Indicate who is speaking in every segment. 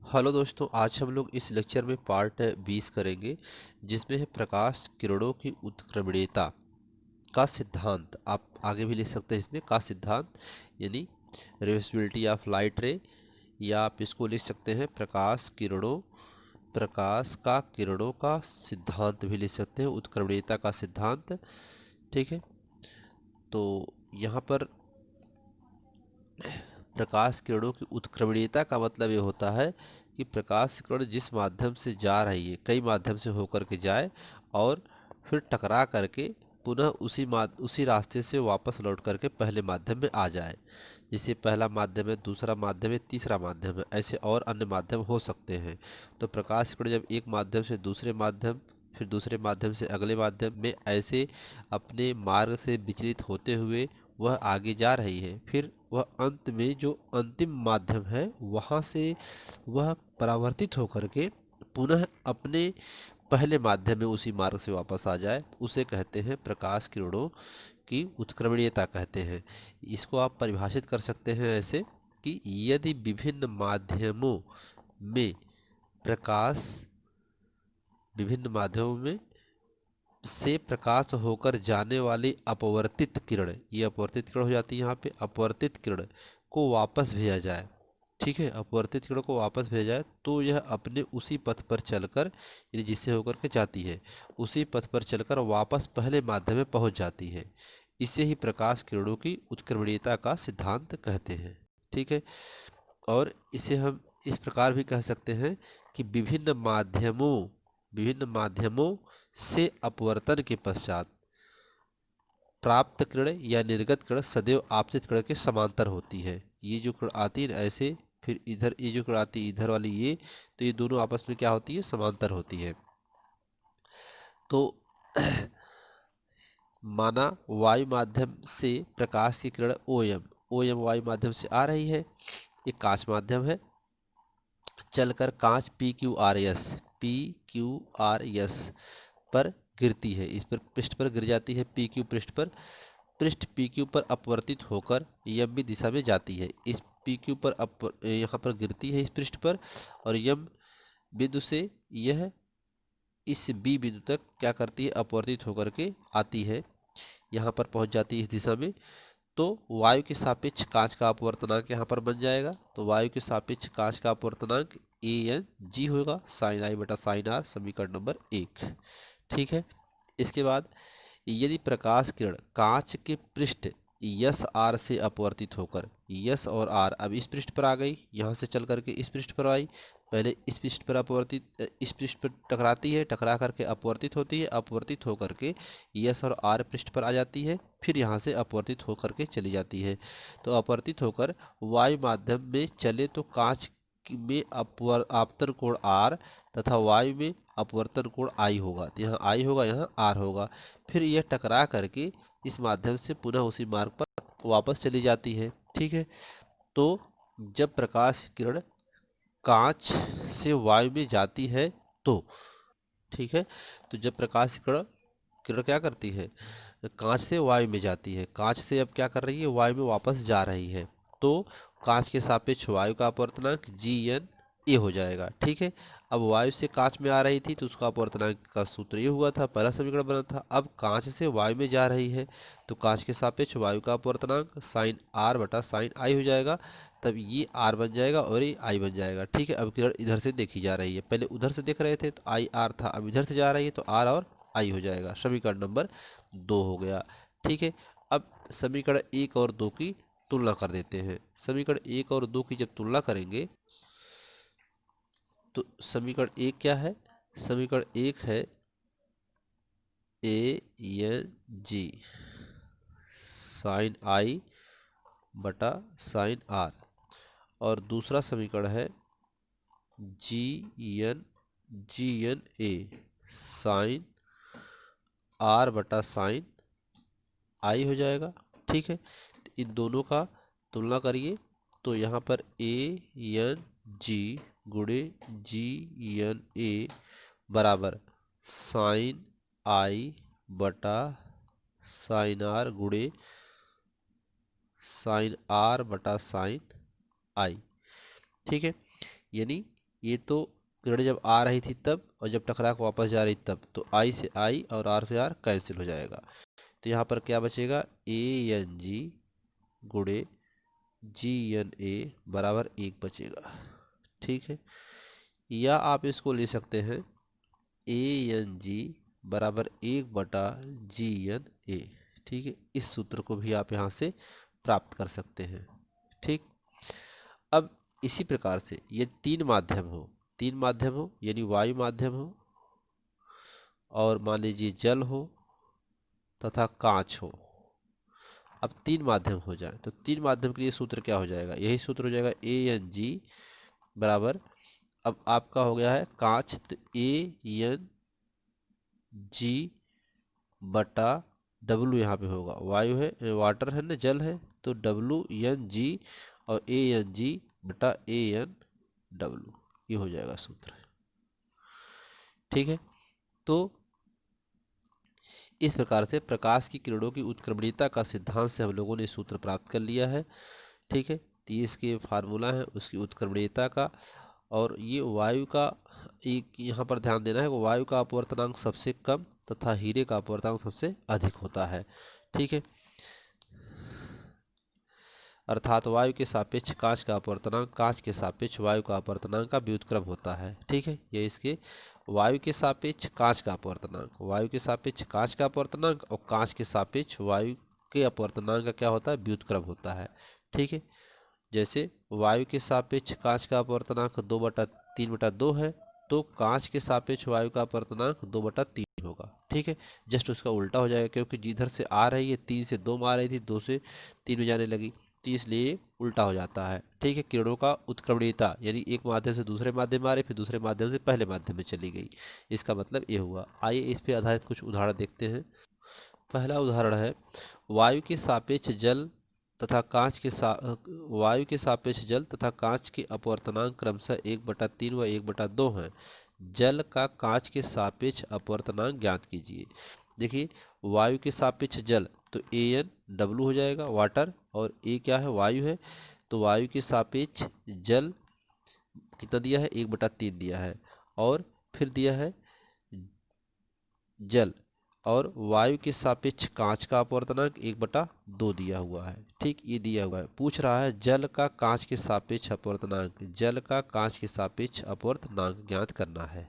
Speaker 1: Hello दोस्तों, आज हम लोग इस लेक्चर में पार्ट 20 करेंगे, जिसमें है प्रकाश किरणों की उत्क्रमणीयता का सिद्धांत। आप आगे भी लिख सकते हैं इसमें का सिद्धांत, यानी रिवर्सिबिलिटी ऑफ लाइट रे, या आप इसको लिख सकते हैं प्रकाश का किरणों का सिद्धांत भी लिख सकते हैं, उत्क्रमणीयता का सिद्धांत। ठीक है, तो यहाँ पर प्रकाश किरणों की उत्क्रमणीयता का मतलब ये होता है कि प्रकाश किरण जिस माध्यम से जा रही है, कई माध्यम से होकर के जाए और फिर टकरा करके पुनः उसी रास्ते से वापस लौट करके पहले माध्यम में आ जाए। जैसे पहला माध्यम है, दूसरा माध्यम है, तीसरा माध्यम है, ऐसे और अन्य माध्यम हो सकते हैं। तो प्रकाश किरण जब एक माध्यम से दूसरे माध्यम, फिर दूसरे माध्यम से अगले माध्यम में, ऐसे अपने मार्ग से विचलित होते हुए वह आगे जा रही है, फिर वह अंत में जो अंतिम माध्यम है वहाँ से वह परावर्तित होकर के पुनः अपने पहले माध्यम में उसी मार्ग से वापस आ जाए, उसे कहते हैं प्रकाश किरणों की उत्क्रमणीयता कहते हैं। इसको आप परिभाषित कर सकते हैं ऐसे कि यदि में प्रकाश विभिन्न माध्यमों में से प्रकाश होकर जाने वाली अपवर्तित किरण, ये अपवर्तित किरण हो जाती है यहाँ पे, अपवर्तित किरण को वापस भेजा जाए। ठीक है, अपवर्तित किरण को वापस भेजा जाए तो यह अपने उसी पथ पर चलकर, यानी जिससे होकर के जाती है, उसी पथ पर चलकर वापस पहले माध्यम में पहुंच जाती है। इसे ही प्रकाश किरणों की उत्क्रमणीयता का सिद्धांत कहते हैं। ठीक है, और इसे हम इस प्रकार भी कह सकते हैं कि विभिन्न माध्यमों से अपवर्तन के पश्चात प्राप्त किरण या निर्गत किरण सदैव आपतित किरण के समांतर होती है। ये जो किरण आती है ऐसे, फिर इधर ये जो किरण आती है इधर वाली ये, तो ये दोनों आपस में क्या होती है, समांतर होती है। तो माना वायु माध्यम से प्रकाश की किरण ओएम वायु माध्यम से आ रही है, एक कांच माध्यम है, चलकर कांच पी क्यू आर एस पर गिरती है, इस पर पृष्ठ पर गिर जाती है, पी क्यू पृष्ठ पर, पृष्ठ पी क्यू पर अपवर्तित होकर यम बी दिशा में जाती है। इस पी क्यू पर यहाँ पर गिरती है इस पृष्ठ पर, और यम बिंदु से यह इस बी बिंदु तक क्या करती है, अपवर्तित होकर के आती है, यहाँ पर पहुँच जाती है इस दिशा में। तो वायु के सापेक्ष कांच का अपवर्तनांक यहाँ पर बन जाएगा, तो वायु के सापेक्ष कांच का अपवर्तनांक ए एन जी होगा, साइन आई बटा साइन आर, समीकरण नंबर 1। ठीक है, इसके बाद यदि प्रकाश किरण कांच के पृष्ठ यस आर से अपवर्तित होकर, यस और आर अब इस पृष्ठ पर आ गई, यहाँ से चल करके इस पृष्ठ पर आई, पहले इस पृष्ठ पर इस पृष्ठ पर टकराती है, टकरा करके अपवर्तित होती है, अपवर्तित होकर के यस और आर पृष्ठ पर आ जाती है, फिर यहाँ से अपवर्तित होकर के चली जाती है। तो अपवर्तित होकर वायु माध्यम में चले तो कांच में आपतन कोण आर तथा वायु में अपवर्तन कोण आई होगा, तो यहाँ आई होगा, यहाँ आर होगा, फिर यह टकरा करके इस माध्यम से पुनः उसी मार्ग पर वापस चली जाती है। ठीक है, तो जब प्रकाश किरण कांच से वायु में जाती है तो, ठीक है, तो जब प्रकाश किरण किरण क्या करती है, कांच से वायु में जाती है, कांच से अब क्या कर रही है, वायु में वापस जा रही है, तो कांच के सापेक्ष वायु का अपवर्तनांक जी एन ए हो जाएगा। ठीक है, अब वायु से कांच में आ रही थी तो उसका अपवर्तनांक का सूत्र ये हुआ था, पहला समीकरण बना था। अब कांच से वायु में जा रही है तो कांच के सापेक्ष वायु का अपवर्तनांक साइन आर बटा साइन आई हो जाएगा, तब ये आर बन जाएगा और ये आई बन जाएगा। ठीक है, अब किरण इधर से देखी जा रही है, पहले उधर से देख रहे थे तो आई आर था, अब इधर से जा रही है तो आर और आई हो जाएगा, समीकरण नंबर 2 हो गया। ठीक है, अब समीकरण 1 और 2 की तुलना कर देते हैं। समीकरण 1 और 2 की जब तुलना करेंगे तो समीकरण 1 क्या है, समीकरण 1 है ए एन जी साइन आई बटा साइन आर, और दूसरा समीकरण है G N A sign are बटा साइन आई हो जाएगा। ठीक है, तो इन दोनों का तुलना करिए तो यहाँ पर ए एन जी गुणे जी एन ए बराबर साइन आई बटा साइन आर गुणे साइन आर बटा साइन आई। ठीक है, यानी ये तो किरण जब आ रही थी तब, और जब टकरा के वापस जा रही तब, तो आई से आई और आर से आर कैंसिल हो जाएगा। तो यहाँ पर क्या बचेगा, ए एन जी गुणे जी एन ए बराबर 1 बचेगा। ठीक है, या आप इसको ले सकते हैं ए एन जी बराबर 1/GN A। ठीक है, इस सूत्र को भी आप यहाँ से प्राप्त कर सकते हैं। ठीक, अब इसी प्रकार से ये तीन माध्यम हो यानी वायु माध्यम हो, और मान लीजिए जल हो तथा कांच हो। अब तीन माध्यम हो जाए तो तीन माध्यम के लिए सूत्र क्या हो जाएगा, यही सूत्र हो जाएगा ए एन जी बराबर, अब आपका हो गया है कांच, तो ए एन जी बटा डब्लू यहाँ पे होगा, वायु है, वाटर है ना, जल है, तो डब्लू एन जी और ए एन जी बटा ए एन डब्लू, ये हो जाएगा सूत्र। ठीक है, तो इस प्रकार से प्रकाश की किरणों की उत्क्रमणीयता का सिद्धांत से हम लोगों ने सूत्र प्राप्त कर लिया है। ठीक है, तो ये इसके फार्मूला है उसकी उत्क्रमणीयता का, और ये वायु का एक यहाँ पर ध्यान देना है कि वायु का अपवर्तनांक सबसे कम तथा हीरे का अपवर्तनांक सबसे अधिक होता है। ठीक है, अर्थात वायु के सापेक्ष कांच का अपवर्तनांक कांच के सापेक्ष वायु का अपवर्तनांक का व्युत्क्रम होता है। ठीक है, ये इसके वायु के सापेक्ष कांच का अपवर्तनांक, वायु के सापेक्ष कांच का अपवर्तनांक और कांच के सापेक्ष वायु के अपवर्तनांक का क्या होता है, व्युत्क्रम होता है। ठीक है, जैसे वायु के सापेक्ष कांच का अपवर्तनांक 2/3/2 है, तो कांच के सापेक्ष वायु का अपवर्तनांक 2/3 होगा। ठीक है, जस्ट उसका उल्टा हो जाएगा, क्योंकि जिधर से आ रही है 3 से 2 में आ रही थी, 2 से 3 में जाने लगी, तो इसलिए उल्टा हो जाता है। ठीक है, किरणों का उत्क्रमणीयता यानी एक माध्यम से दूसरे माध्यम में आ रही, फिर दूसरे माध्यम से पहले माध्यम में चली गई, इसका मतलब ये हुआ। आइए इस पे आधारित कुछ उदाहरण देखते हैं। पहला उदाहरण है, वायु के सापेक्ष जल तथा कांच के वायु के सापेक्ष जल तथा कांच के अपवर्तनांक क्रमशः 1/3 व 1/2 हैं। जल का कांच के सापेक्ष अपवर्तनांक ज्ञात कीजिए। देखिए, वायु के सापेक्ष जल तो ए एन डब्लू हो जाएगा, वाटर, और ए क्या है, वायु है, तो वायु के सापेक्ष जल कितना दिया है, 1/3 दिया है, और फिर दिया है जल, और वायु के सापेक्ष कांच का अपवर्तनांक 1/2 दिया हुआ है। ठीक, ये दिया हुआ है, पूछ रहा है जल का कांच के सापेक्ष अपवर्तनांक, जल का कांच के सापेक्ष अपवर्तनांक ज्ञात करना है।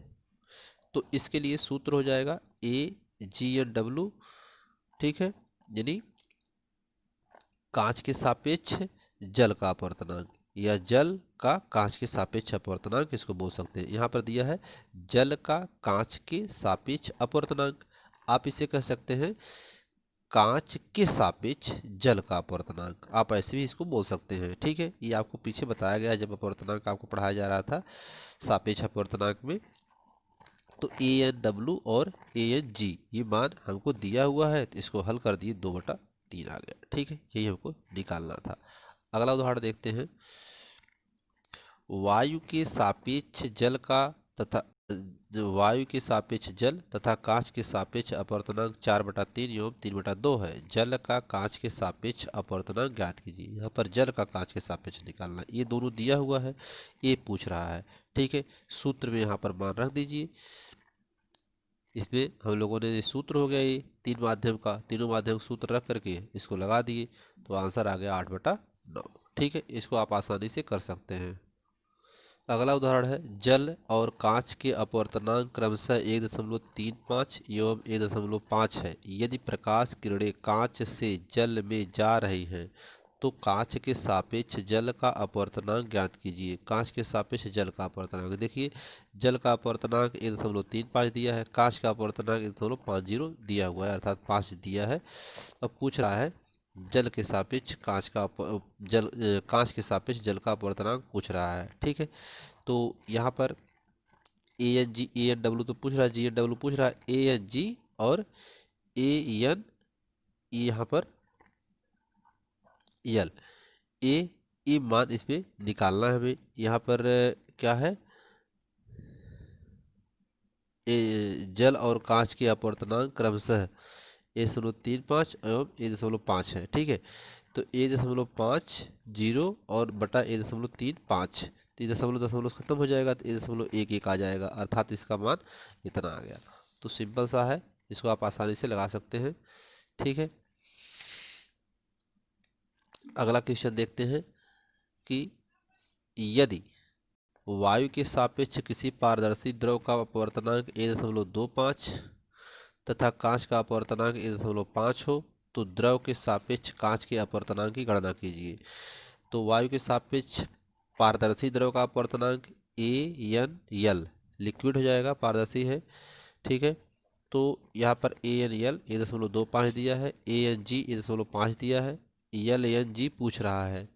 Speaker 1: तो इसके लिए सूत्र हो जाएगा ए जी एन डब्लू। ठीक है, यानी कांच के सापेक्ष जल का अपवर्तनांक, या जल का कांच के सापेक्ष अपवर्तनांक इसको बोल सकते हैं। यहाँ पर दिया है जल का कांच के सापेक्ष अपवर्तनांक, आप इसे कह सकते हैं कांच के सापेक्ष जल का अपवर्तनांक, आप ऐसे भी इसको बोल सकते हैं। ठीक है, ये आपको पीछे बताया गया है जब अपवर्तनांक आपको पढ़ाया जा रहा था सापेक्ष अपवर्तनांक में। तो ए एन डब्लू और ए एन जी ये मान हमको दिया हुआ है, तो इसको हल कर दिए, 2/3 आ गया। ठीक है, यही हमको निकालना था। अगला उदाहरण देखते हैं, वायु के सापेक्ष जल का तथा वायु के सापेक्ष जल तथा कांच के सापेक्ष अपवर्तनांक 4/3 एवं 3/2 है। जल का कांच के सापेक्ष अपवर्तनांक ज्ञात कीजिए। यहाँ पर जल का कांच के सापेक्ष निकालना, ये दोनों दिया हुआ है, ये पूछ रहा है। ठीक है, सूत्र में यहाँ पर मान रख दीजिए। इसमें हम लोगों ने सूत्र हो गया ये तीन माध्यम का, तीनों माध्यम सूत्र रख करके इसको लगा दिए, तो आंसर आ गया 8/9। ठीक है, इसको आप आसानी से कर सकते हैं। अगला उदाहरण है, जल और कांच के अपवर्तनांक क्रमशः 1.35 एवं 1.5 है। यदि प्रकाश किरणें कांच से जल में जा रही हैं, तो कांच के सापेक्ष जल का अपवर्तनांक ज्ञात कीजिए। कांच के सापेक्ष जल का अपवर्तनांक, देखिए जल का अपवर्तनांक 1.35 दिया है, कांच का अपवर्तनांक 1.50 दिया हुआ है, अर्थात 5 दिया है। अब पूछ रहा है जल के सापेक्ष कांच का कांच के सापेक्ष जल का अपवर्तनांक पूछ रहा है। ठीक है, तो यहाँ पर A N G A N W तो पूछ रहा है, जी एन डब्लू पूछ रहा है, ए एन जी और ए एन यहाँ पर यल ए मान इसमें निकालना है हमें। यहाँ पर क्या है, जल और कांच के अपवर्तनांक क्रमशः 1.35 एवं 1.5 है। ठीक है, तो 1.50 और बटा 1.35, तो ये दशमलव दशमलव खत्म हो जाएगा, तो ये दशमलव एक एक आ जाएगा, अर्थात इसका मान इतना आ गया। तो सिंपल सा है, इसको आप आसानी से लगा सकते हैं। ठीक है, अगला क्वेश्चन देखते हैं कि यदि वायु के सापेक्ष किसी पारदर्शी द्रव का अपवर्तनांक 1.25 तथा कांच का अपवर्तनांक 1.5 हो तो द्रव के सापेक्ष कांच के अपवर्तनांक की गणना कीजिए। तो वायु के सापेक्ष पारदर्शी द्रव का अपवर्तनांक AnL लिक्विड हो जाएगा, पारदर्शी है। ठीक है, तो यहाँ पर AnL 1.25 दिया है, Ang 1.5 दिया है, Lang पूछ रहा है।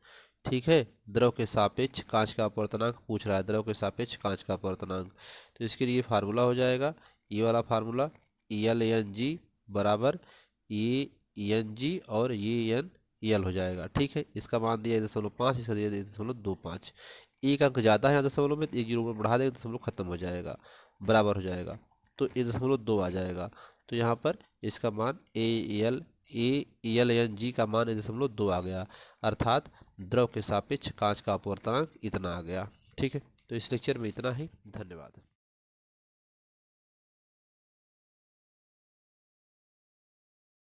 Speaker 1: ठीक है, द्रव के सापेक्ष कांच का अपवर्तनांक पूछ रहा है, द्रव के सापेक्ष कांच का अपवर्तनांक। तो इसके लिए फार्मूला हो जाएगा ये वाला फार्मूला, Lang बराबर Ang और Anl हो जाएगा। ठीक है, इसका मान दिया 1.5, इसका दिया 1.25। एक अंक ज़्यादा है दशमलव में, तो एक जीरो में बढ़ा देगा, दशमलव खत्म हो जाएगा, बराबर हो जाएगा, तो 1.2 आ जाएगा। तो यहाँ पर इसका मान Lang का मान 1.2 आ गया, अर्थात द्रव के सापेक्ष कांच का अपवर्तनांक इतना आ गया। ठीक है, तो इस लेक्चर में इतना ही, धन्यवाद।